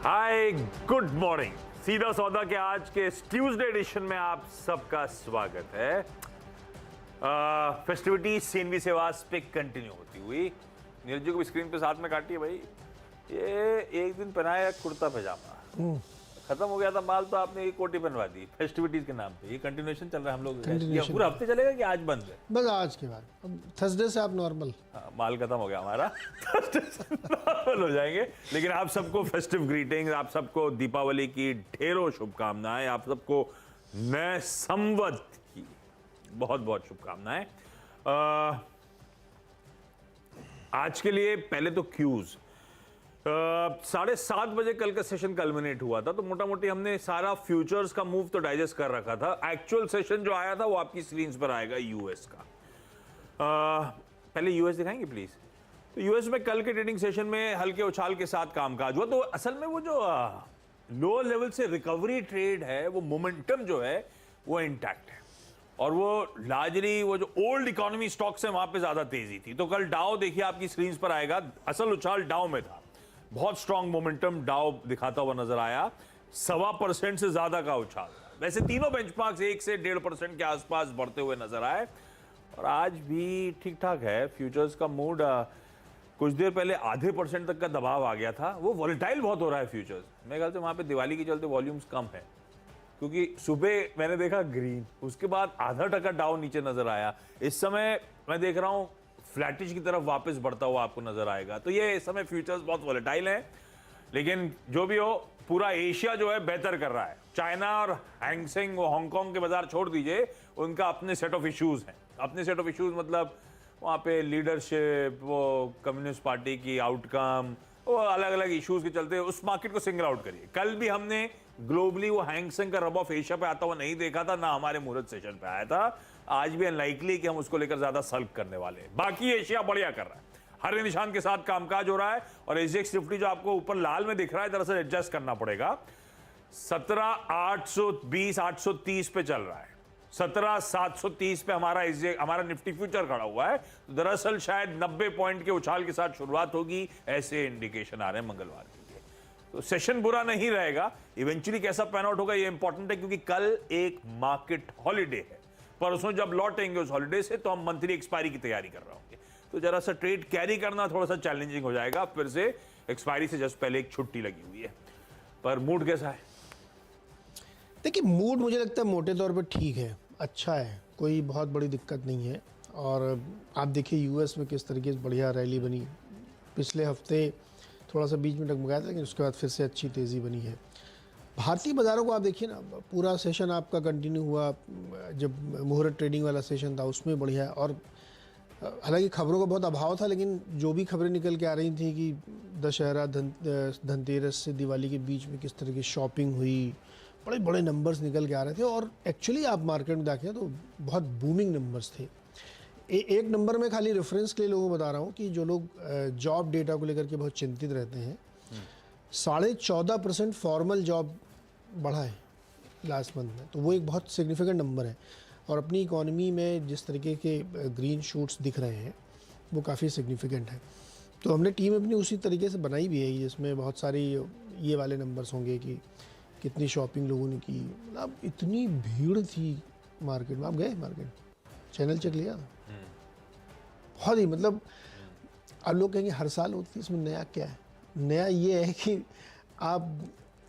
Hi good morning. सीधा सौदा के आज के ट्यूसडे एडिशन में आप सबका स्वागत है। फेस्टिविटी सीएनबी सेवास पे कंटिन्यू होती हुई नीरज जी को भी स्क्रीन पे साथ में काटिए भाई। ये एक दिन पहनाया कुर्ता पजामा, खत्म हो गया था माल तो आपने एक कोटी बनवा दी फेस्टिविटीज के नाम पे। ये कंटिन्यूएशन चल रहा है हम लोग। पूरा हफ्ते चलेगा कि आज बंद है? बस आज के बाद, अब थर्सडे से आप नॉर्मल। माल खत्म हो गया हमारा, थर्सडे से नॉर्मल हो जाएंगे। लेकिन आप सबको फेस्टिव ग्रीटिंग्स, आप सबको दीपावली की ढेरों शुभकामनाएं, आप सबको नए संवत की बहुत बहुत शुभकामनाएं। आज के लिए पहले तो क्यूज 7:30 बजे कल का सेशन कल्मिनेट हुआ था, तो मोटा मोटी हमने सारा फ्यूचर्स का मूव तो डाइजेस्ट कर रखा था। एक्चुअल सेशन जो आया था वो आपकी स्क्रीन पर आएगा यूएस का। पहले यूएस दिखाएंगे प्लीज। तो यूएस में कल के ट्रेडिंग सेशन में हल्के उछाल के साथ कामकाज हुआ। तो असल में वो जो लोअर लेवल से रिकवरी ट्रेड है, वो मोमेंटम जो है वो इंटैक्ट है, और वो लार्जली वो जो ओल्ड इकोनॉमी स्टॉक्स है वहां पे ज्यादा तेजी थी। तो कल डाउ देखिए आपकी स्क्रीन पर आएगा, असल उछाल डाउ में था। बहुत स्ट्रॉन्ग मोमेंटम डाउ दिखाता हुआ नजर आया, 1.25% से ज्यादा का उछाल। वैसे तीनों बेंचमार्क्स 1 से 1.5% के आसपास बढ़ते हुए नजर आए, और आज भी ठीक ठाक है फ्यूचर्स का मूड। कुछ देर पहले आधे % तक का दबाव आ गया था। वो वॉलेटाइल बहुत हो रहा है फ्यूचर्स। मेरे ख्याल से वहां पे दिवाली के चलते वॉल्यूम्स कम है, क्योंकि सुबह मैंने देखा ग्रीन, उसके बाद ½ डाउन नीचे नजर आया। इस समय मैं देख रहा हूं फ्लैटिश की तरफ वापस बढ़ता हुआ आपको नजर आएगा। तो ये इस समय फ्यूचर्स बहुत वॉलेटाइल हैं, लेकिन जो भी हो पूरा एशिया जो है बेहतर कर रहा है। चाइना और हैंगसेंग, वो हांगकांग के बाजार छोड़ दीजिए, उनका अपने सेट ऑफ इश्यूज हैं। अपने सेट ऑफ इश्यूज मतलब वहाँ पे लीडरशिप, वो कम्युनिस्ट पार्टी की आउटकम, वो अलग अलग इश्यूज के चलते उस मार्केट को सिंगल आउट करिए। कल भी हमने ग्लोबली वो हैंगसेंग का रब ऑफ एशिया पे आता हुआ नहीं देखा था, ना हमारे मुहूर्त सेशन पे आया था। आज भी अनलाइकली कि हम उसको लेकर ज्यादा सल्क करने वाले हैं। बाकी एशिया बढ़िया कर रहा है, हरे निशान के साथ कामकाज हो रहा है। और एसजेएक्स निफ्टी जो आपको ऊपर लाल में दिख रहा है, दरअसल एडजस्ट करना पड़ेगा। 17,820 830 पे चल रहा है। 17,730 पे हमारा निफ्टी फ्यूचर खड़ा हुआ है। तो दरअसल शायद 90 पॉइंट के उछाल के साथ शुरुआत होगी, ऐसे इंडिकेशन आ रहे हैं मंगलवार के लिए। तो सेशन बुरा नहीं रहेगा, इवेंचुअली कैसा पैन आउट होगा ये इंपॉर्टेंट है, क्योंकि कल एक मार्केट हॉलीडे है। परसों जब लौटेंगे उस हॉलीडे से तो हम मंथली एक्सपायरी की तैयारी कर रहे होंगे, तो जरा सा ट्रेड कैरी करना थोड़ा सा चैलेंजिंग हो जाएगा। फिर से एक्सपायरी से जस्ट पहले एक छुट्टी लगी हुई है। पर मूड कैसा है? देखिए, मूड मुझे लगता है मोटे तौर पे ठीक है, अच्छा है, कोई बहुत बड़ी दिक्कत नहीं है। और आप देखिए यूएस में किस तरीके से बढ़िया रैली बनी। पिछले हफ्ते थोड़ा सा बीच में डगमगाया था, लेकिन उसके बाद फिर से अच्छी तेज़ी बनी है। भारतीय बाज़ारों को आप देखिए ना, पूरा सेशन आपका कंटिन्यू हुआ। जब मुहूर्त ट्रेडिंग वाला सेशन था उसमें बढ़िया, और हालांकि खबरों का बहुत अभाव था, लेकिन जो भी खबरें निकल के आ रही थी कि दशहरा, धनतेरस से दिवाली के बीच में किस तरह की शॉपिंग हुई, बड़े बड़े नंबर्स निकल के आ रहे थे। और एक्चुअली आप मार्केट में देखें तो बहुत बूमिंग नंबर्स थे। एक नंबर में खाली रेफरेंस के लिए लोगों को बता रहा हूँ कि जो लोग जॉब डेटा को लेकर के बहुत चिंतित रहते हैं, 14.5% फॉर्मल जॉब बढ़ा है लास्ट मंथ में। तो वो एक बहुत सिग्निफिकेंट नंबर है, और अपनी इकोनॉमी में जिस तरीके के ग्रीन शूट्स दिख रहे हैं वो काफ़ी सिग्निफिकेंट है। तो हमने टीम अपनी उसी तरीके से बनाई भी है, जिसमें बहुत सारी ये वाले नंबर्स होंगे कि कितनी शॉपिंग लोगों ने की। मतलब इतनी भीड़ थी मार्केट में। आप गए मार्केट, चैनल चेक लिया? बहुत ही, मतलब अब लोग कहेंगे हर साल होती है, इसमें नया क्या है? नया ये है कि आप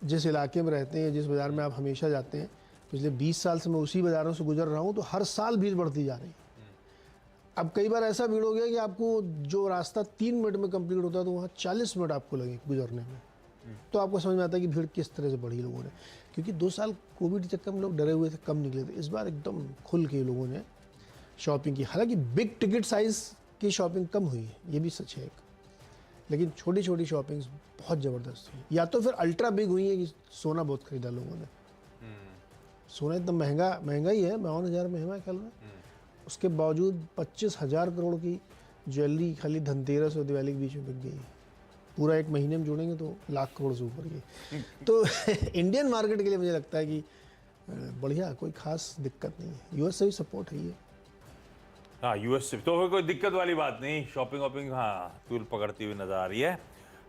जिस इलाके में रहते हैं, जिस बाज़ार में आप हमेशा जाते हैं, पिछले 20 साल से मैं उसी बाज़ारों से गुजर रहा हूँ, तो हर साल भीड़ बढ़ती जा रही है। अब कई बार ऐसा भीड़ हो गया कि आपको जो रास्ता 3 मिनट में कंप्लीट होता है, तो वहाँ 40 मिनट आपको लगे गुजरने में। तो आपको समझ में आता है कि भीड़ किस तरह से बढ़ी लोगों ने। क्योंकि 2 साल कोविड के चक्कर में लोग डरे हुए थे, कम निकले थे। इस बार एकदम खुल के लोगों ने शॉपिंग की। हालांकि बिग टिकट साइज़ की शॉपिंग कम हुई है, ये भी सच है एक, लेकिन छोटी छोटी शॉपिंग्स बहुत ज़बरदस्त हुई। या तो फिर अल्ट्रा बिग हुई है कि सोना बहुत खरीदा लोगों ने। सोना इतना महंगा ही है, 52,000 महंगा है ख्याल में। उसके बावजूद 25,000 करोड़ की ज्वेलरी खाली धनतेरस और दिवाली के बीच में बिक गई। पूरा एक महीने में जोड़ेंगे तो लाख करोड़ से ऊपर की। तो इंडियन मार्केट के लिए मुझे लगता है कि बढ़िया, कोई खास दिक्कत नहीं है। यूएस से भी सपोर्ट है ये। हाँ, यूएस से तो कोई दिक्कत वाली बात नहीं। शॉपिंग वॉपिंग हाँ तूल पकड़ती हुई नजर आ रही है।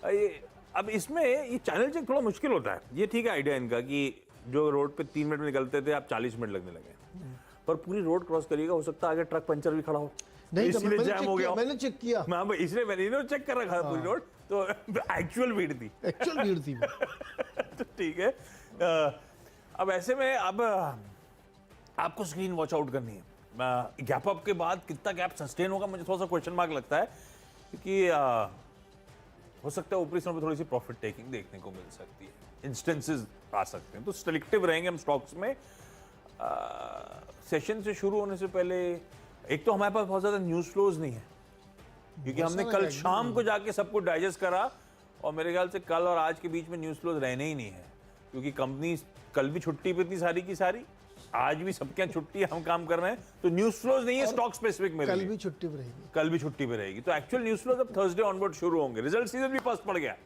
ये अब इसमें ये चैनल चेक थोड़ा मुश्किल होता है। ये ठीक है आइडिया इनका कि जो रोड पे 3 मिनट में निकलते थे आप 40 मिनट लगने लगे, पर पूरी रोड क्रॉस करिएगा, हो सकता है आगे ट्रक पंचर भी खड़ा हो, नहीं, इसलिए जैम हो गया। मैंने चेक किया, मैं इसलिए मैंने चेक कर रखा था पूरी रोड, तो एक्चुअल भीड़ थी। एक्चुअल भीड़ थी वो। तो ठीक है, अब ऐसे में अब आपको स्क्रीन वॉच आउट करनी है। गैप अप के बाद कितना गैप सस्टेन होगा मुझे थोड़ा सा क्वेश्चन मार्क लगता है, क्योंकि हो सकता है ऊपरी समय थोड़ी सी प्रॉफिट टेकिंग देखने को मिल सकती है, इंस्टेंसेस आ सकते हैं, तो सिलेक्टिव रहेंगे हम स्टॉक्स में। सेशन से शुरू होने से पहले एक तो हमारे पास बहुत ज्यादा न्यूज फ्लोज नहीं है, क्योंकि हमने कल शाम को जाके सब कुछ डाइजेस्ट करा, और मेरे ख्याल से कल और आज के बीच में न्यूज फ्लोज रहने ही नहीं है, क्योंकि कंपनी कल भी छुट्टी पे थी सारी की सारी, आज भी सबके यहाँ छुट्टी है, हम काम कर रहे हैं, तो न्यूज फ्लोज नहीं है स्टॉक स्पेसिफिक में। कल भी छुट्टी पे रहेगी, कल भी छुट्टी पे रहेगी, तो एक्चुअल न्यूज फ्लोज अब थर्सडे ऑनवर्ड शुरू होंगे। रिजल्ट सीजन भी फर्स्ट पड़ गया,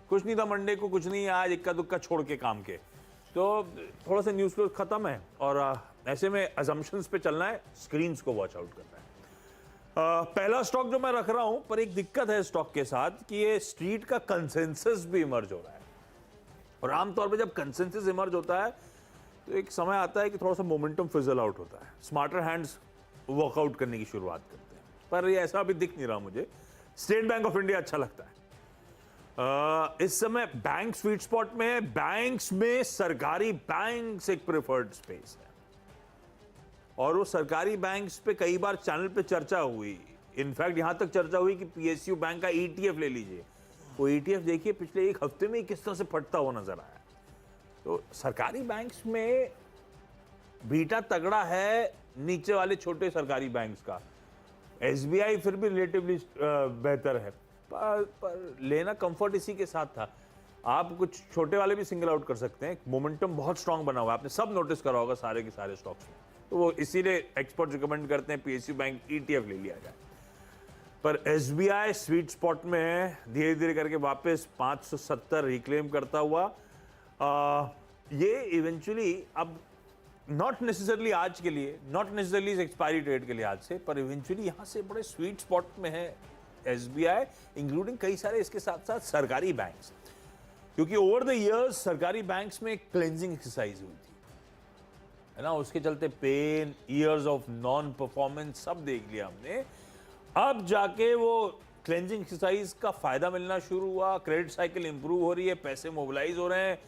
कुछ नहीं था मंडे को, कुछ नहीं, आज इक्का दुक्का छोड़ के काम के, तो थोड़ा सा न्यूज फ्लोज खत्म है, और ऐसे में अजम्पशंस पे चलना है, स्क्रीन्स को वॉच आउट करना है। पहला स्टॉक जो मैं रख रहा हूं, पर एक दिक्कत है स्टॉक के साथ कि ये स्ट्रीट का कंसेंसस भी इमर्ज हो रहा है, और आमतौर पे जब कंसेंसस इमर्ज होता है तो एक समय आता है कि थोड़ा सा मोमेंटम फिजल आउट होता है, स्मार्टर हैंड्स वर्कआउट करने की शुरुआत करते हैं, पर ये ऐसा अभी दिख नहीं रहा मुझे। स्टेट बैंक ऑफ इंडिया अच्छा लगता है। इस समय बैंक स्वीट स्पॉट में है, बैंक्स में सरकारी बैंक्स एक प्रेफर्ड स्पेस है, और वो सरकारी बैंक्स पे कई बार चैनल पे चर्चा हुई, इनफैक्ट यहां तक चर्चा हुई कि पीएसयू बैंक का ईटीएफ ले लीजिए। वो ईटीएफ देखिए पिछले एक हफ्ते में किस तरह से फटता हुआ नजर आया। तो सरकारी बैंक्स में बीटा तगड़ा है नीचे वाले छोटे सरकारी बैंक्स का, एसबीआई फिर भी रिलेटिवली बेहतर है, पर लेना कंफर्ट इसी के साथ था। आप कुछ छोटे वाले भी सिंगल आउट कर सकते हैं, मोमेंटम बहुत स्ट्रांग बना हुआ है, आपने सब नोटिस करा होगा सारे के सारे स्टॉक्स में, तो वो इसीलिए एक्सपर्ट रिकमेंड करते हैं पीएसयू बैंक ईटीएफ ले लिया जाए। पर एसबीआई स्वीट स्पॉट में है, धीरे धीरे करके वापस 570 रिक्लेम करता हुआ। ये इवेंचुअली अब नॉट नेसेसरली आज के लिए, नॉट नेसेसरली एक्सपायरी डेट के लिए आज से, पर इवेंचुअली यहां से बड़े स्वीट स्पॉट में है एसबीआई, इंक्लूडिंग कई सारे इसके साथ साथ सरकारी बैंक्स, क्योंकि ओवर द इयर्स सरकारी बैंक्स में क्लेंजिंग एक्सरसाइज हुई थी, है ना, उसके चलते pain, years of non performance सब देख लिया हमने। अब जाके वो क्लेंजिंग एक्सरसाइज का फायदा मिलना शुरू हुआ, क्रेडिट साइकिल इंप्रूव हो रही है, पैसे मोबिलाइज हो रहे हैं,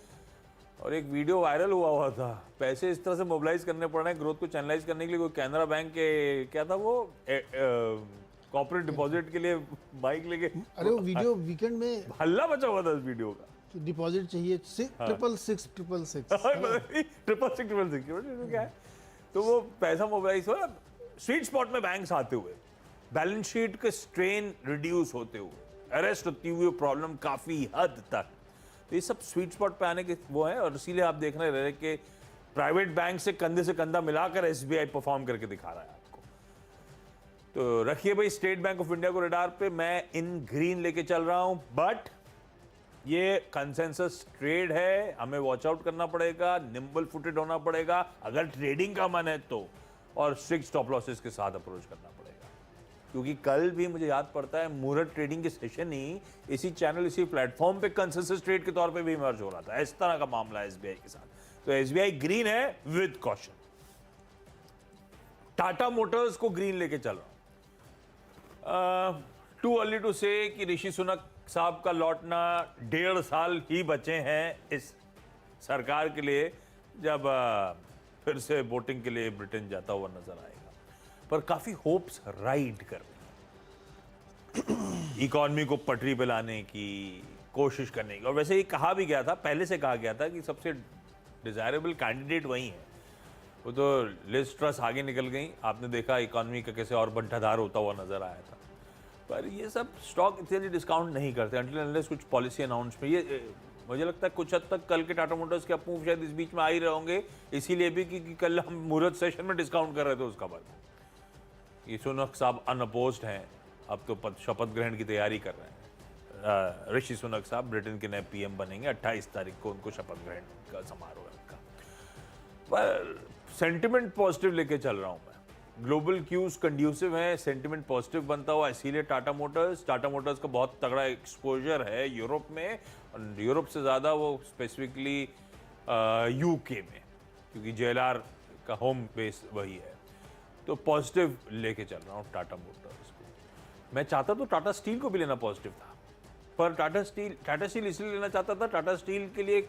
और एक वीडियो वायरल हुआ था, पैसे इस तरह से मोबिलाइज करने पड़ रहे हैं ग्रोथ को चैनलाइज करने के लिए। कोई कैनरा बैंक के क्या था वो कॉर्पोरेट डिपॉजिट के लिए बाइक लेके, अरे वो वीडियो वीकेंड में हल्ला मचा हुआ था उस वीडियो का, डिपॉजिट चाहिए 666 क्या है, तो वो पैसा मोबिलाइज हो, स्वीट स्पॉट में बैंक्स आते हुए, बैलेंस शीट के स्ट्रेन रिड्यूस होते हुए, अरेस्ट होती हुई प्रॉब्लम काफी हद तक, तो ये सब स्वीट स्पॉट पे आने के वो है, और इसीलिए आप देख रहे हैं कि प्राइवेट बैंक से कंधा मिलाकर एसबीआई परफॉर्म करके दिखा रहा है आपको। तो रखिए भाई स्टेट बैंक ऑफ इंडिया को रडार पे, मैं इन ग्रीन लेके चल रहा हूं, बट ये कंसेंसस ट्रेड है, हमें वॉच आउट करना पड़ेगा, निम्बल फुटेड होना पड़ेगा अगर ट्रेडिंग का मन है तो, और स्ट्रिक्ट स्टॉप लॉसेस के साथ अप्रोच करना पड़ेगा, क्योंकि कल भी मुझे याद पड़ता है मुहूर्त ट्रेडिंग के सेशन ही इसी चैनल, इसी प्लेटफॉर्म पे कंसेंसस ट्रेड के तौर पे भी इमर्ज हो रहा था, इस तरह का मामला है एसबीआई के साथ। तो एसबीआई ग्रीन है विद कॉशन। टाटा मोटर्स को ग्रीन लेके चल रहा हूं। टू अर्ली टू से कि ऋषि सुनक साहब का लौटना 1.5 साल ही बचे हैं इस सरकार के लिए, जब फिर से वोटिंग के लिए ब्रिटेन जाता हुआ नजर आएगा, पर काफी होप्स राइड कर रही हैं इकोनॉमी को पटरी पे लाने की कोशिश करने की, और वैसे ही कहा भी गया था, पहले से कहा गया था कि सबसे डिजायरेबल कैंडिडेट वही है। वो तो लिज ट्रस आगे निकल गई, आपने देखा इकोनॉमी का कैसे और बंटाधार होता हुआ नजर आया था, पर ये सब स्टॉक इतनी डिस्काउंट नहीं करते अनटिल अनलेस कुछ पॉलिसी अनाउंसमेंट। ये मुझे लगता है कुछ हद तक कल के टाटा मोटर्स के अप मूव शायद इस बीच में आ ही रहे होंगे, इसीलिए भी कि कल हम मुहूर्त सेशन में डिस्काउंट कर रहे थे उसका बाद। ये सुनक साहब अनअपोज्ड हैं, अब तो शपथ ग्रहण की तैयारी कर रहे हैं। ऋषि सुनक साहब ब्रिटेन के नए पीएम बनेंगे, 28 तारीख को उनको शपथ ग्रहण का समारोह है उनका। पर सेंटिमेंट पॉजिटिव लेके चल रहा हूं मैं, ग्लोबल क्यूज कंड्यूसिव है, सेंटिमेंट पॉजिटिव बनता हुआ, इसीलिए टाटा मोटर्स का बहुत तगड़ा एक्सपोजर है यूरोप में, और यूरोप से ज़्यादा वो स्पेसिफिकली यूके में, क्योंकि JLR का होम बेस वही है। तो पॉजिटिव लेके चल रहा हूँ टाटा मोटर्स को। मैं चाहता तो टाटा स्टील को भी लेना पॉजिटिव था, पर टाटा स्टील इसलिए लेना चाहता था, टाटा स्टील के लिए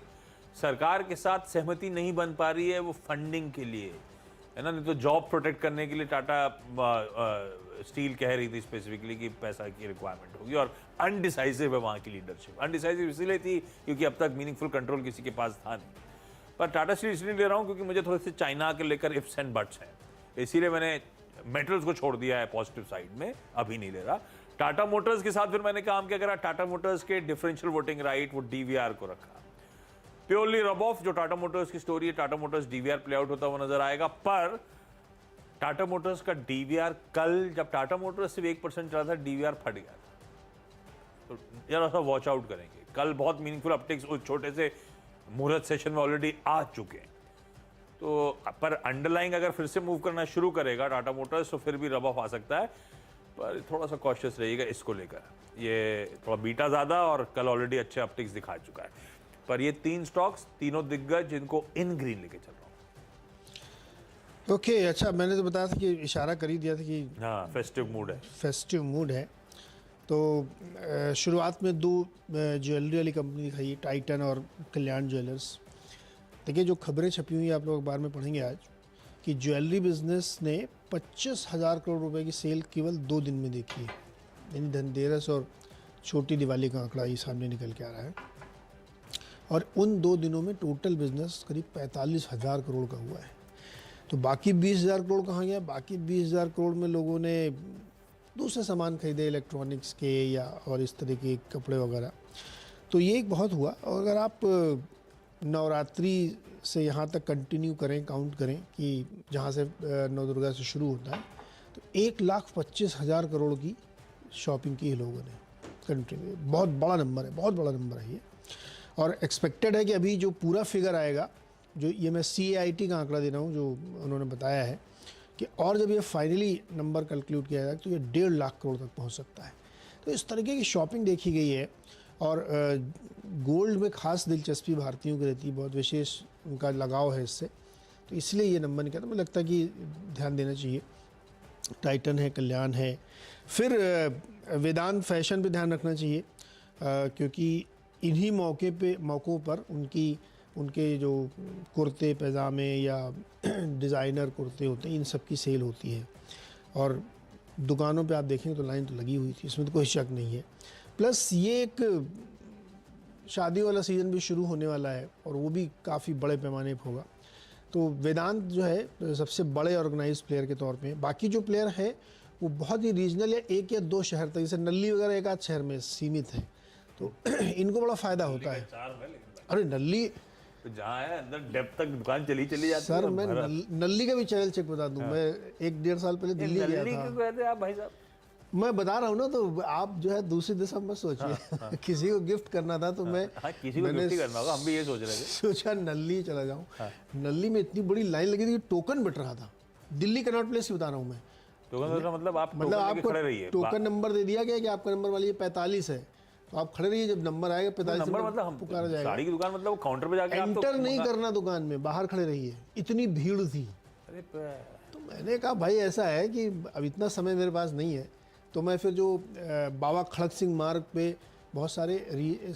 सरकार के साथ सहमति नहीं बन पा रही है, वो फंडिंग के लिए है ना, नहीं तो जॉब प्रोटेक्ट करने के लिए टाटा स्टील कह रही थी स्पेसिफिकली कि पैसा की रिक्वायरमेंट होगी, और अनडिसाइसिव है वहाँ की लीडरशिप। अनडिसाइसिव इसलिए थी क्योंकि अब तक मीनिंगफुल कंट्रोल किसी के पास था नहीं। पर टाटा स्टील इसलिए ले रहा हूँ क्योंकि मुझे थोड़े से चाइना के लेकर इफ्स एंड बट्स हैं, इसीलिए मैंने मेटल्स को छोड़ दिया है पॉजिटिव साइड में, अभी नहीं ले रहा। टाटा मोटर्स के साथ फिर मैंने काम क्या करा, टाटा मोटर्स के डिफरेंशियल वोटिंग राइट, वो DVR को रखा। प्योरली रब ऑफ जो टाटा मोटर्स की स्टोरी है, Tata Motors DVR play out होता हुआ नजर आएगा। पर टाटा मोटर्स का DVR कल जब टाटा मोटर्स सिर्फ 1% चला था, DVR फट गया था, तो जरा सा वॉच आउट करेंगे। कल बहुत मीनिंगफुल अपटिक्स उस छोटे से मुहूर्त सेशन में ऑलरेडी आ चुके हैं, तो पर अंडरलाइंग अगर फिर से मूव करना शुरू करेगा टाटा मोटर्स तो फिर भी रब ऑफ आ सकता है, पर थोड़ा सा कॉशियस रहिएगा इसको लेकर। ये थोड़ा बीटा ज़्यादा और कल ऑलरेडी अच्छे अपटिक्स दिखा चुका है। पर ये 3 स्टॉक्स, तीनों दिग्गज, जिनको इन ग्रीन लेके चल रहा हूँ। ओके अच्छा, मैंने तो बताया था कि इशारा कर ही दिया था कि हाँ, फेस्टिव मूड है। फेस्टिव मूड है। तो शुरुआत में 2 ज्वेलरी वाली कंपनी दिखाई, टाइटन और कल्याण ज्वेलर्स। देखिए जो खबरें छपी हुई हैं आप लोग अखबार में पढ़ेंगे आज कि ज्वेलरी बिजनेस ने 25,000 करोड़ रुपए की सेल केवल 2 दिन में देखी है, यानी धनतेरस और छोटी दिवाली का आंकड़ा ये सामने निकल के आ रहा है। और उन 2 दिनों में टोटल बिजनेस करीब 45,000 करोड़ का हुआ है। तो बाकी 20,000 करोड़ कहाँ गया? बाकी 20,000 करोड़ में लोगों ने दूसरे सामान खरीदे, इलेक्ट्रॉनिक्स के या और इस तरह के कपड़े वगैरह। तो ये एक बहुत हुआ। और अगर आप नवरात्रि से यहाँ तक कंटिन्यू करें, काउंट करें कि जहाँ से नवदुर्गा से शुरू होता है, तो 1,25,000 करोड़ की शॉपिंग की लोगों ने कंट्री में। बहुत बड़ा नंबर है, बहुत बड़ा नंबर है ये। और एक्सपेक्टेड है कि अभी जो पूरा फिगर आएगा, जो ये मैं CAIT का आंकड़ा दे रहा हूँ जो उन्होंने बताया है, कि और जब ये फाइनली नंबर कैलकुलेट किया जाएगा तो ये 1.5 लाख करोड़ तक पहुँच सकता है। तो इस तरीके की शॉपिंग देखी गई है। और गोल्ड में खास दिलचस्पी भारतीयों की रहती है, बहुत विशेष उनका लगाव है इससे, तो इसलिए ये नंबर निकला। तो मुझे लगता है कि ध्यान देना चाहिए। टाइटन है, कल्याण है, फिर वेदांत फैशन पे ध्यान रखना चाहिए, क्योंकि इन्हीं मौक़ों पर उनके जो कुर्ते पैजामे या डिज़ाइनर कुर्ते होते हैं, इन सब की सेल होती है। और दुकानों पे आप देखेंगे तो लाइन तो लगी हुई थी, इसमें तो कोई शक नहीं है। प्लस ये एक शादी वाला सीज़न भी शुरू होने वाला है और वो भी काफ़ी बड़े पैमाने पर होगा। तो वेदांत जो है सबसे बड़े ऑर्गेनाइज प्लेयर के तौर पे, बाकी जो प्लेयर है वो बहुत ही रीजनल या 1 या 2 शहर तक, जैसे नल्ली वगैरह 1 आध शहर में सीमित है, तो इनको बड़ा फ़ायदा होता है। अरे नल्ली जहाँ है अंदर डेप्थ तक दुकान चली जाती है। सर मैं नल्ली का भी चैनल चेक बता दूं। मैं 1-1.5 साल पहले दिल्ली गया था। आप भाई साहब, मैं बता रहा हूँ ना, तो आप जो है दूसरी दिशा मत सोचिए। किसी को गिफ्ट करना था तो मैं किसी को गिफ्ट करना होगा, हम भी ये सोच रहे थे। सोचा नल्ली चला जाऊँ। नल्ली में इतनी बड़ी लाइन लगी थी कि टोकन बट रहा था। दिल्ली कनॉट प्लेस ही बता रहा हूँ मैं। टोकन का मतलब आपको टोकन नंबर दे दिया गया कि आपका नंबर वाली 45 है, तो आप खड़े रहिए, जब नंबर आएगा 45 नंबर मतलब हम पुकारा जाएगा। साड़ी की दुकान मतलब वो काउंटर पे जाके एंटर नहीं करना दुकान में, बाहर खड़े रहिए। इतनी भीड़ थी। अरे तो मैंने कहा भाई ऐसा है कि अब इतना समय मेरे पास नहीं है, तो मैं फिर जो बाबा खड़क सिंह मार्ग पे बहुत सारे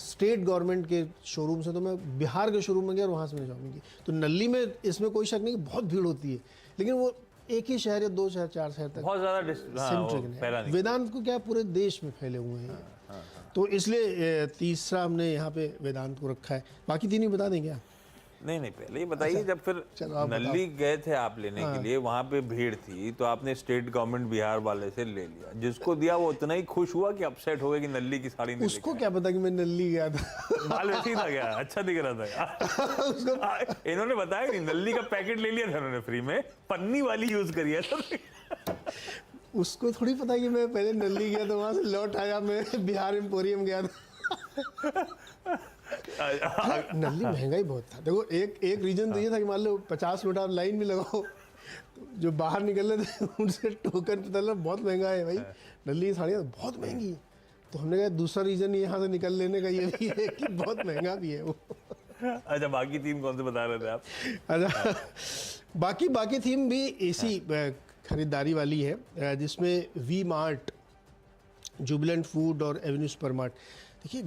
स्टेट गवर्नमेंट के शोरूम्स हैं, तो मैं बिहार के शोरूम में गया और वहाँ से मैंने शॉपिंग की। तो नल्ली में इसमें कोई शक नहीं कि बहुत भीड़ होती है, लेकिन वो 1 ही शहर या 2 शहर 4 शहर तक बहुत ज़्यादा सेंट्रिक है। वेदांत को क्या पूरे देश में फैले हुए हैं। तो इसलिए तीसरा हमने यहाँ पे वेदांत को रखा है। बाकी 3 ही बता दें क्या? नहीं पहले ही बताइए। जब फिर नल्ली गए थे आप लेने के लिए, वहाँ पे भीड़ थी, तो आपने स्टेट गवर्नमेंट बिहार वाले से ले लिया। जिसको दिया वो उतना ही खुश हुआ कि अपसेट हो गया कि नल्ली की साड़ी नहीं। उसको क्या पता कि मैं नल्ली गया था। माल वैसे ही था, क्या अच्छा दिख रहा था। इन्होंने बताया नहीं, नल्ली का पैकेट ले लिया था उन्होंने फ्री में, पन्नी वाली यूज करी है। उसको थोड़ी पता कि मैं पहले नल्ली गया था, वहां से लौट आया, मैं बिहार एम्पोरियम गया था। नल्ली महंगा ही बहुत था। देखो एक रीजन तो ये था कि मान लो 50 मिनट आप लाइन में लगाओ, तो जो बाहर निकल रहे थे उनसे टोकन पता लगा बहुत महंगा है भाई, नल्ली की साड़ियाँ बहुत महंगी है। तो हमने कहा दूसरा रीज़न यहाँ से निकल लेने का ये भी है कि बहुत महंगा भी है वो। अच्छा, बाकी थीम कौन से बता रहे थे आप? अच्छा, बाकी थीम भी एसी खरीदारी वाली है, जिसमें वी मार्ट, जुबिलेंट फूड और एवेन्यू सुपर मार्ट। देखिए,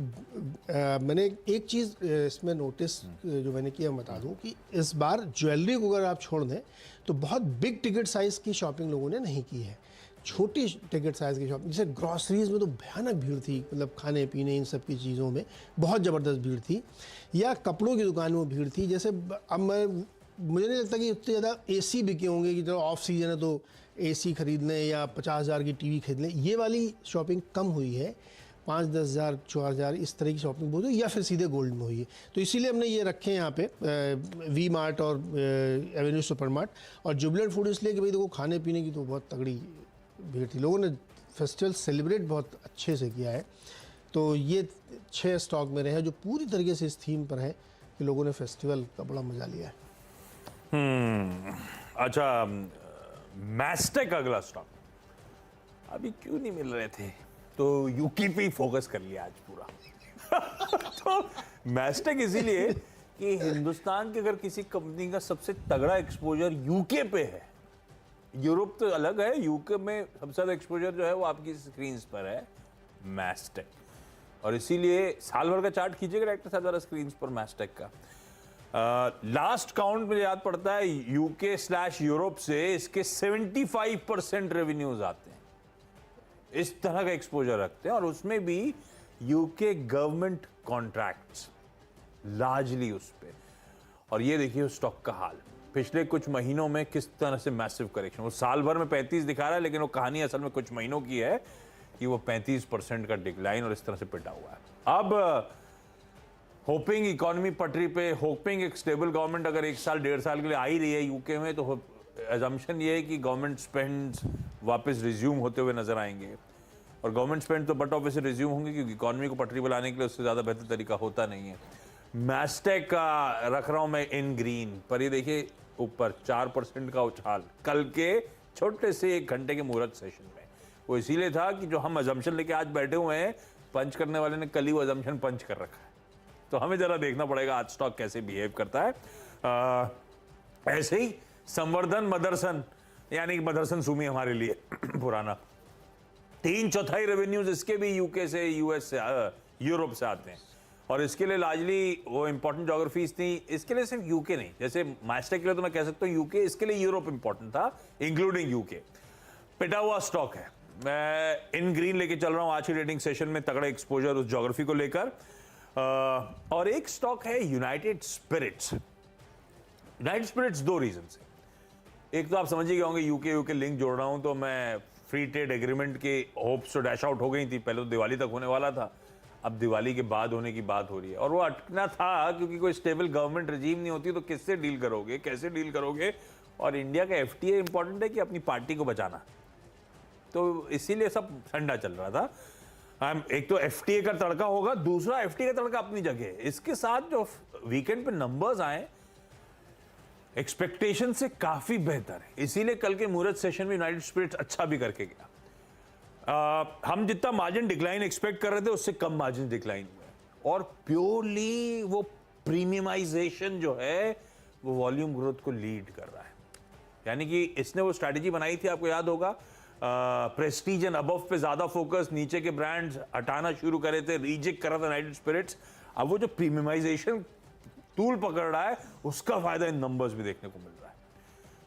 मैंने एक चीज़ इसमें नोटिस जो मैंने किया बता दूं कि इस बार ज्वेलरी को अगर आप छोड़ दें तो बहुत बिग टिकट साइज़ की शॉपिंग लोगों ने नहीं की है। छोटी टिकट साइज़ की शॉपिंग, जैसे ग्रॉसरीज में तो भयानक भीड़ थी, मतलब खाने पीने इन सब की चीज़ों में बहुत ज़बरदस्त भीड़ थी, या कपड़ों की दुकानों में भीड़ थी। जैसे अब मुझे नहीं लगता कि उतने ज़्यादा एसी बिके होंगे कि चलो ऑफ सीजन है तो एसी खरीद लें या 50,000 की टीवी खरीद लें। ये वाली शॉपिंग कम हुई है, 5-10 हज़ार 4,000 इस तरह की शॉपिंग बहुत हुई, या फिर सीधे गोल्ड में हुई है। तो इसीलिए हमने ये रखे हैं यहाँ पे वी मार्ट और एवेन्यू सुपर मार्ट। और जुबिलेंट फूड इसलिए कि भाई देखो खाने पीने की तो बहुत तगड़ी भीड़ थी, लोगों ने फेस्टिवल सेलिब्रेट बहुत अच्छे से किया है। तो ये 6 स्टॉक में रहे हैं जो पूरी तरीके से इस थीम पर है कि लोगों ने फेस्टिवल का बड़ा मजा लिया है। अच्छा, मैस्टेक अगला स्टॉक अभी क्यों नहीं मिल रहे थे, तो यूके पे ही फोकस कर लिया आज पूरा। तो मैस्टेक इसीलिए कि हिंदुस्तान के अगर किसी कंपनी का सबसे तगड़ा एक्सपोजर यूके पे है, यूरोप तो अलग है, यूके में सबसे ज्यादा एक्सपोजर जो है वो आपकी स्क्रीन पर है, मैस्टेक। और इसीलिए साल भर का चार्ट खींचेगा डायरेक्टर साहब जरा स्क्रीन पर मैस्टेक का। लास्ट काउंट मुझे याद पड़ता है यूके / यूरोप से इसके 75% रेवेन्यूज आते हैं, इस तरह का एक्सपोजर रखते हैं। और उसमें भी यूके गवर्नमेंट कॉन्ट्रैक्ट्स लार्जली उस पे। और ये देखिए उस स्टॉक का हाल पिछले कुछ महीनों में किस तरह से मैसिव करेक्शन। वो साल भर में 35 दिखा रहा है, लेकिन वो कहानी असल में कुछ महीनों की है कि वो 35% का डिक्लाइन और इस तरह से पिटा हुआ है। अब होपिंग इकोनॉमी पटरी पे, होपिंग एक स्टेबल गवर्नमेंट अगर 1 साल 1.5 साल के लिए आ ही रही है यूके में, तो अजम्पशन ये है कि गवर्नमेंट स्पेंड्स वापस रिज्यूम होते हुए नजर आएंगे। और गवर्नमेंट स्पेंड तो बट ऑफ से रिज्यूम होंगे, क्योंकि इकोनॉमी को पटरी पर लाने के लिए उससे ज़्यादा बेहतर तरीका होता नहीं है। मैस्टेक का रख रहा हूँ मैं इन ग्रीन पर, ये देखिए ऊपर 4% का उछाल कल के छोटे से 1 घंटे के मुहूर्त सेशन में। वो इसीलिए था कि जो हम अजम्पशन लेके आज बैठे हुए हैं, पंच करने वाले ने कल ही वो अजम्पशन पंच कर रखा है। तो हमें जरा देखना पड़ेगा आज स्टॉक कैसे बिहेव करता है। ऐसे ही संवर्धन मदरसन, यानी कि मदरसन सुमी हमारे लिए पुराना, 3/4 रेवेन्यूज इसके भी यूके से, यूएस से, यूरोप से आते हैं। और इसके लिए लार्जली वो इंपॉर्टेंट ज्योग्राफीज थी। इसके लिए सिर्फ यूके नहीं, जैसे मैस्टेक के लिए तो मैं कह सकता हूँ यूके, इसके लिए यूरोप इंपॉर्टेंट था, इंक्लूडिंग यूके। पिटा हुआ स्टॉक है, मैं इन ग्रीन लेके चल रहा हूँ आज की रेटिंग सेशन में, तगड़ा एक्सपोजर उस ज्योग्राफी को लेकर। और एक स्टॉक है United Spirits. United Spirits 2 reason से, एक तो आप समझ ही गए होंगे यूके लिंक जोड़ रहा हूं, तो मैं फ्री ट्रेड एग्रीमेंट के होप्स तो डैश आउट हो गई थी। पहले तो दिवाली तक होने वाला था, अब दिवाली के बाद होने की बात हो रही है। और वो अटकना था क्योंकि कोई स्टेबल गवर्नमेंट रजीम नहीं होती, तो किससे डील करोगे, कैसे डील करोगे। और इंडिया का एफटीए इंपॉर्टेंट है कि अपनी पार्टी को बचाना, तो इसीलिए सब ठंडा चल रहा था। एक तो एफटीए का तड़का होगा, दूसरा एफटीए का तड़का अपनी जगह। इसके साथ जो वीकेंड पे नंबर्स आए एक्सपेक्टेशन से काफी बेहतर है, इसीलिए कल के मुहूर्त सेशन में यूनाइटेड स्पिरिट्स अच्छा भी करके गया। हम जितना मार्जिन डिक्लाइन एक्सपेक्ट कर रहे थे उससे कम मार्जिन डिक्लाइन हुआ, और प्योरली वो प्रीमियमाइजेशन जो है वो वॉल्यूम ग्रोथ को लीड कर रहा है। यानी कि इसने वो स्ट्रैटेजी बनाई थी, आपको याद होगा, प्रेस्टीज एंड अबव पे ज्यादा फोकस, नीचे के ब्रांड्स हटाना शुरू करे थे, रिजेक्ट कर रहा था यूनाइटेड स्पिरिट्स। अब वो जो प्रीमियमाइजेशन टूल पकड़ रहा है, उसका फायदा इन नंबर्स भी देखने को मिल रहा है।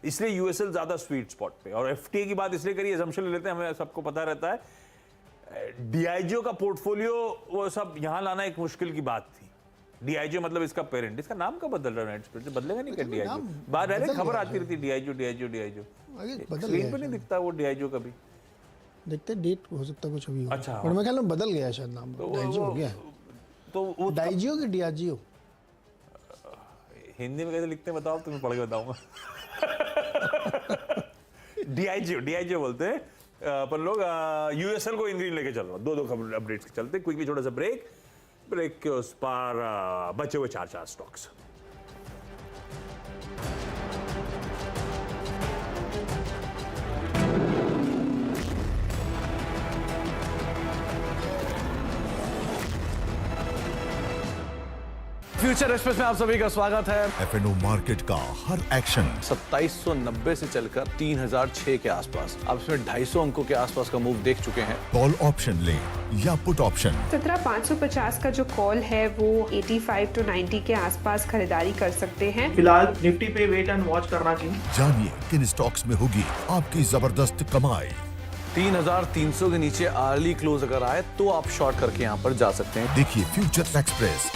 इसलिए यूएसएल ज्यादा स्वीट स्पॉट पे। और एफटीए की बात इसलिए करिए, असम्पशन ले लेते हैं, हमें सबको पता रहता है डीआईजीओ का पोर्टफोलियो वो सब यहां लाना एक मुश्किल की बात थी। डीआईजीओ मतलब इसका पेरेंट, इसका नाम कब बदल रहा है, बदलेगा नहीं क्या डीआईजीओ? बाहर डायरेक्ट खबर आती रहती डीआईजीओ स्क्रीन पे नहीं दिखता वो डीआईजीओ कभी, देखते डेट हो सकता कुछ अभी। अच्छा, और मैं ख्याल में बदल गया शायद नाम, डाइजियो हो गया। तो वो डाइजियो की डियाजियो हिंदी में कैसे लिखते हैं बताओ, तुम्हें पढ़ के बताऊंगा। डीआईजीओ बोलते हैं, पर लोग यूएसएल को इन ग्रीन लेके चल रहा हूं। 2 खबर अपडेट्स के चलते क्विकली छोटा सा ब्रेक के उस पार बचे हुए 4 स्टॉक्स। फ्यूचर एक्सप्रेस में आप सभी का स्वागत है। एफएनओ मार्केट का हर एक्शन 2790 से चलकर 3006 के आसपास, अब इसमें 250 अंकों के आसपास का मूव देख चुके हैं। कॉल ऑप्शन ले या पुट ऑप्शन 17,550 का जो कॉल है वो 85 to 90 के आसपास खरीदारी कर सकते हैं। फिलहाल निफ्टी पे वेट एंड वॉच करना चाहिए। जानिए किन स्टॉक्स में होगी आपकी जबरदस्त कमाई। 3300 के नीचे अर्ली क्लोज अगर आए तो आप शॉर्ट करके यहाँ पर जा सकते हैं। देखिए फ्यूचर एक्सप्रेस।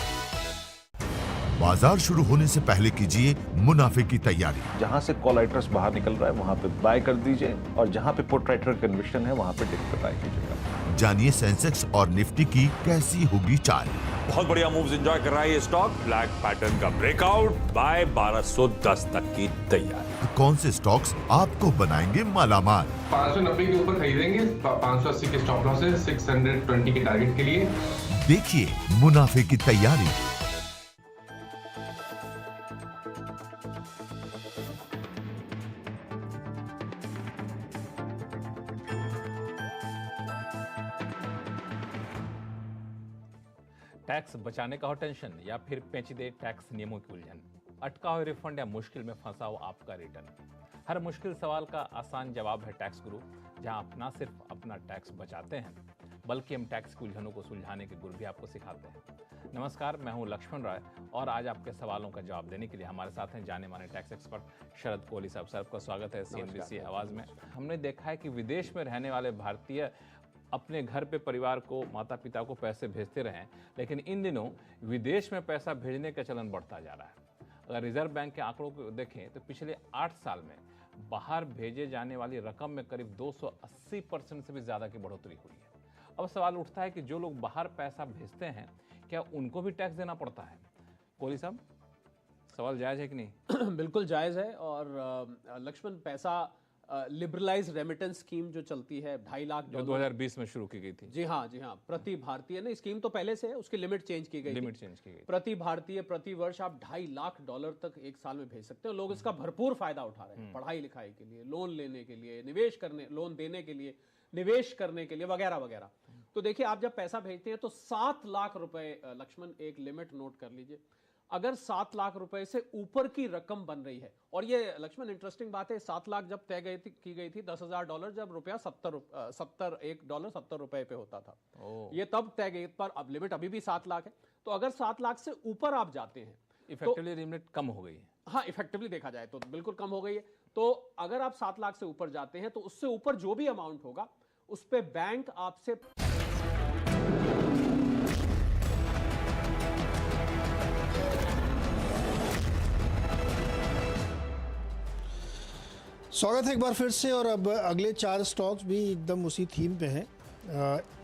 बाजार शुरू होने से पहले कीजिए मुनाफे की तैयारी। जहां से कॉल राइटर्स बाहर निकल रहा है वहां पे बाय कर दीजिए और जहां पे पुट राइटर कन्विक्शन है वहां पे डिप पे बाय कीजिएगा। जानिए सेंसेक्स और निफ्टी की कैसी होगी चाल। बहुत बढ़िया मूव्स एंजॉय कर रहा है ये स्टॉक। ब्लैक पैटर्न का ब्रेकआउट बाय 1210 तक की तैयारी। कौन से स्टॉक्स आपको बनाएंगे मालामाल। 590 के ऊपर खरीदेंगे, 580 के स्टॉप लॉस है, 620 के टारगेट के लिए। देखिए मुनाफे की तैयारी। टैक्स बचाने का हो टेंशन या फिर पेचीदे टैक्स नियमों की उलझन, अटका हुआ रिफंड या मुश्किल में फंसा हो आपका रिटर्न। हर मुश्किल सवाल का आसान जवाब है टैक्स गुरु, जहां आप ना सिर्फ अपना टैक्स बचाते हैं बल्कि हम टैक्स की उलझनों को सुलझाने के गुर भी आपको सिखाते हैं। नमस्कार, मैं हूं लक्ष्मण राय और आज आपके सवालों का जवाब देने के लिए हमारे साथ हैं जाने माने टैक्स एक्सपर्ट शरद कोहली साहब। सर, आपका स्वागत है CNBC आवाज में। हमने देखा है कि विदेश में रहने वाले भारतीय अपने घर पे परिवार को, माता पिता को पैसे भेजते रहें, लेकिन इन दिनों विदेश में पैसा भेजने का चलन बढ़ता जा रहा है। अगर रिजर्व बैंक के आंकड़ों को देखें तो पिछले 8 साल में बाहर भेजे जाने वाली रकम में करीब 280% से भी ज़्यादा की बढ़ोतरी हुई है। अब सवाल उठता है कि जो लोग बाहर पैसा भेजते हैं क्या उनको भी टैक्स देना पड़ता है? कोहली साहब, सवाल जायज़ है कि नहीं? बिल्कुल जायज़ है। और लक्ष्मण, पैसा लिबरलाइज रेमिटेंस स्कीम जो चलती है 2.5 लाख जो 2020 में शुरू की गई थी। जी हाँ, प्रति भारतीय ने स्कीम तो पहले से है, उसकी लिमिट चेंज की गई। प्रति भारतीय प्रति वर्ष आप $2.5 लाख तक एक साल में भेज सकते हो। लोग इसका भरपूर फायदा उठा रहे हैं, पढ़ाई लिखाई के लिए, लोन लेने के लिए, निवेश करने, लोन देने के लिए, निवेश करने के लिए, वगैरह वगैरह। तो देखिए, आप जब पैसा भेजते हैं तो 7 लाख रुपए, लक्ष्मण एक लिमिट नोट कर लीजिए। अगर 7 लाख रुपए से ऊपर की रकम बन रही है, और ये लक्ष्मण इंटरेस्टिंग बात है, 7 लाख जब तय की गई थी $10,000 जब रुपया $1 70 रुपए पे होता था, ये तब तय गई, पर अब लिमिट अभी भी 7 लाख है। तो अगर 7 लाख से ऊपर आप जाते हैं, इफेक्टिवली लिमिट कम हो गई है। हाँ, इफेक्टिवली देखा जाए तो बिल्कुल कम हो गई है। तो अगर आप 7 लाख से ऊपर जाते हैं तो उससे ऊपर जो भी अमाउंट होगा उस पे बैंक आपसे स्वागत है एक बार फिर से। और अब अगले 4 स्टॉक्स भी एकदम उसी थीम पे हैं।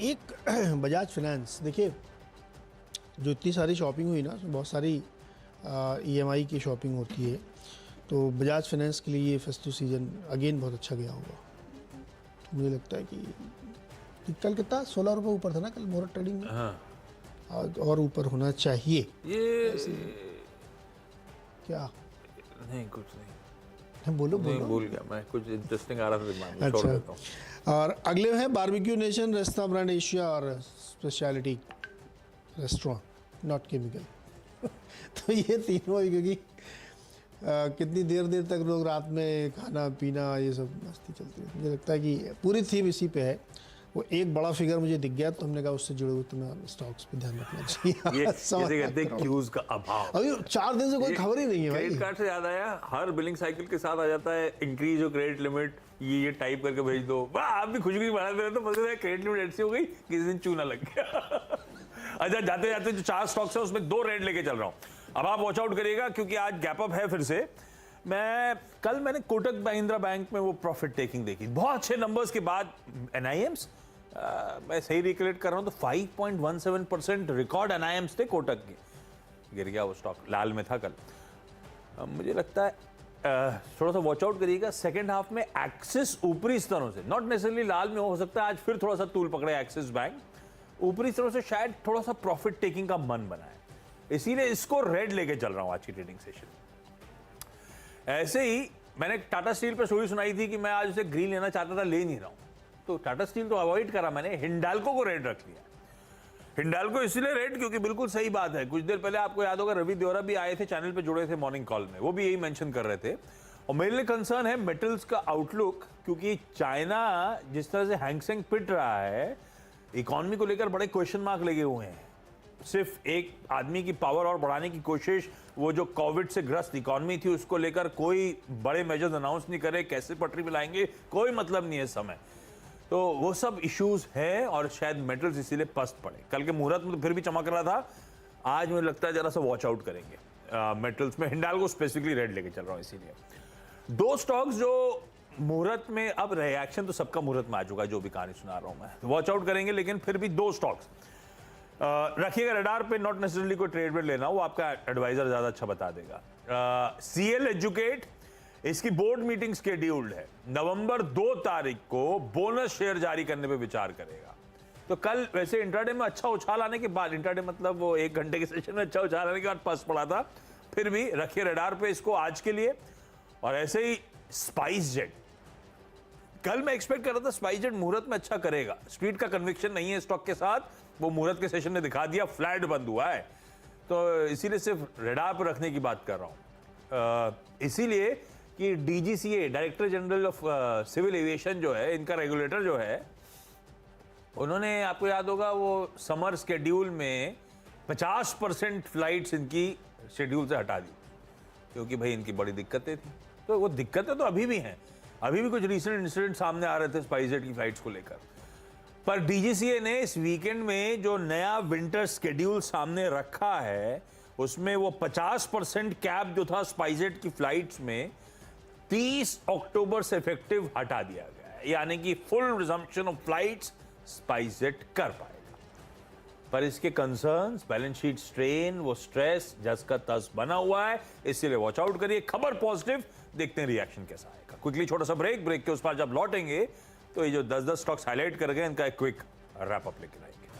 एक बजाज फाइनेंस, देखिए जो इतनी सारी शॉपिंग हुई ना, बहुत सारी EMI की शॉपिंग होती है, तो बजाज फाइनेंस के लिए ये फेस्टिव सीजन अगेन बहुत अच्छा गया होगा। मुझे लगता है कि कल कितना 16 रुपये ऊपर था ना कल मोहर ट्रेडिंग में। हाँ। और ऊपर होना चाहिए। ये क्या नहीं, कुछ नहीं, बोलो नहीं भूल गया मैं, कुछ इंटरेस्टिंग आ रहा था दिमाग में, छोड़ देता हूँ। और अगले हैं Barbeque Nation, restaurant brand Asia और स्पेशलिटी रेस्टोरेंट नॉट केमिकल। तो ये तीनों ही, क्योंकि कितनी देर तक लोग रात में खाना पीना ये सब मस्ती चलती है। मुझे लगता है कि पूरी थीम इसी पे है। वो एक बड़ा फिगर मुझे दिख गया तो हमने कहा उससे जुड़े हुए तुम्हें स्टॉक्स पे ध्यान रखना चाहिए। ये कहते हैं क्यूज का अभाव। अभी 4 दिन से कोई खबर ही नहीं है भाई। क्रेडिट कार्ड से याद आया, हर बिलिंग साइकिल के साथ आ जाता है इंक्रीज योर क्रेडिट लिमिट, ये टाइप करके भेज दो। वाह, आप भी खुशबू बढ़ा दे रहे, तो मजे में क्रेडिट लिमिट ऐसी हो गई किसी दिन चूना लग गया। अच्छा, जाते जाते जो 4 स्टॉक्स है उसमें 2 रेड लेके चल रहा हूँ। अब आप वॉच आउट करिएगा क्योंकि आज गैप अप है फिर से। मैंने कोटक महिंद्रा बैंक में वो प्रॉफिट टेकिंग देखी, बहुत अच्छे नंबर्स के बाद। NIMs मैं सही रिकलेक्ट कर रहा हूं तो 5.17% रिकॉर्ड NIMs थे कोटक के। गिर गया वो स्टॉक, लाल में था कल। मुझे लगता है थोड़ा सा वॉच आउट करिएगा सेकेंड हाफ में। एक्सिस ऊपरी स्तरों से, नॉट नेसेसरली लाल में, हो सकता है आज फिर थोड़ा सा तूल पकड़े एक्सिस बैंक, ऊपरी स्तरों से शायद थोड़ा सा प्रॉफिट टेकिंग का मन बना है, इसीलिए इसको रेड लेके चल रहा हूं आज की ट्रेडिंग सेशन। ऐसे ही मैंने टाटा स्टील पर स्टोरी सुनाई थी कि मैं आज उसे ग्रीन लेना चाहता था, ले नहीं रहा हूं, तो टाटा स्टील तो अवॉइड करा मैंने, हिंडाल्को को रेड रख लिया। हिंडाल्को इसलिए रेट क्योंकि बिल्कुल सही बात है। कुछ देर पहले आपको याद होगा रवि देओरा भी आए थे, चैनल पे जुड़े थे मॉर्निंग कॉल में, वो भी यही मेंशन कर रहे थे। और मेरे लिए कंसर्न है मेटल्स का आउटलुक, क्योंकि चाइना जिस तरह से हैंगसेंग पिट रहा है, इकोनॉमी को लेकर बड़े क्वेश्चन मार्क लगे हुए हैं। सिर्फ एक आदमी की पावर और बढ़ाने की कोशिश, वो जो कोविड से ग्रस्त इकोनॉमी थी उसको लेकर कोई बड़े मेजर्स अनाउंस नहीं करे, कैसे पटरी पे लाएंगे कोई मतलब नहीं है इस समय। तो वो सब इश्यूज हैं और शायद मेटल्स इसीलिए पस्त पड़े। कल के मुहूर्त में तो फिर भी चमक रहा था, आज मुझे लगता है जरा सा वॉच आउट करेंगे मेटल्स में। हिंडाल्को स्पेसिफिकली रेड लेके चल रहा हूँ इसीलिए। दो स्टॉक्स जो मुहूर्त में, अब रिएक्शन तो सबका मुहूर्त में आ चुका है, जो भी कहानी सुना रहा हूं मैं, वॉच आउट करेंगे। लेकिन फिर भी दो स्टॉक्स रखिएगा रडार पे, नॉट नेसेसरली कोई ट्रेड लेना, वो आपका एडवाइजर ज्यादा अच्छा बता देगा। CL एजुकेट, इसकी बोर्ड मीटिंग शेड्यूल्ड है, नवंबर 2 तारीख को बोनस शेयर जारी करने पे विचार करेगा। तो कल वैसे इंट्राडे में अच्छा उछाल आने के बाद, इंट्राडे मतलब वो 1 घंटे के सेशन में अच्छा उछाल आने के बाद पस पड़ा था, फिर भी रखिए रडार पे इसको आज के लिए। और ऐसे ही स्पाइस जेट, कल मैं एक्सपेक्ट कर रहा था स्पाइस जेट मुहूर्त में अच्छा करेगा, स्ट्रीट का कन्विक्शन नहीं है स्टॉक के साथ, वो मुहूर्त के सेशन ने दिखा दिया, फ्लैट बंद हुआ है, तो इसीलिए सिर्फ रडार पर रखने की बात कर रहा हूं। इसीलिए कि DGCA, director general of civil aviation जो है, इनका रेगुलेटर जो है, उन्होंने, आपको याद होगा, वो समर शेड्यूल में 50% फ्लाइट्स इनकी शेड्यूल से हटा दी, क्योंकि भाई इनकी बड़ी दिक्कतें थी। तो वो दिक्कतें तो अभी भी हैं, अभी भी कुछ रिसेंट इंसिडेंट सामने आ रहे थे स्पाइसजेट की फ्लाइट्स को लेकर। पर DGCA ने इस वीकेंड में जो नया विंटर शेड्यूल सामने रखा है, उसमें वो 50% कैप जो था स्पाइसजेट की फ्लाइट्स में 30 अक्टूबर से इफेक्टिव हटा दिया गया है, यानी कि full resumption of flights SpiceJet कर पाएगा। पर इसके कंसर्न्स, बैलेंस शीट स्ट्रेन, वो स्ट्रेस जस का तस बना हुआ है, इसीलिए वॉच आउट करिए। खबर पॉजिटिव, देखते हैं रिएक्शन कैसा आएगा। क्विकली छोटा सा ब्रेक के उस पर जब लौटेंगे तो ये जो 10-10 स्टॉक्स हाईलाइट कर गए, इनका एक क्विक रैप अप लेकर आएंगे।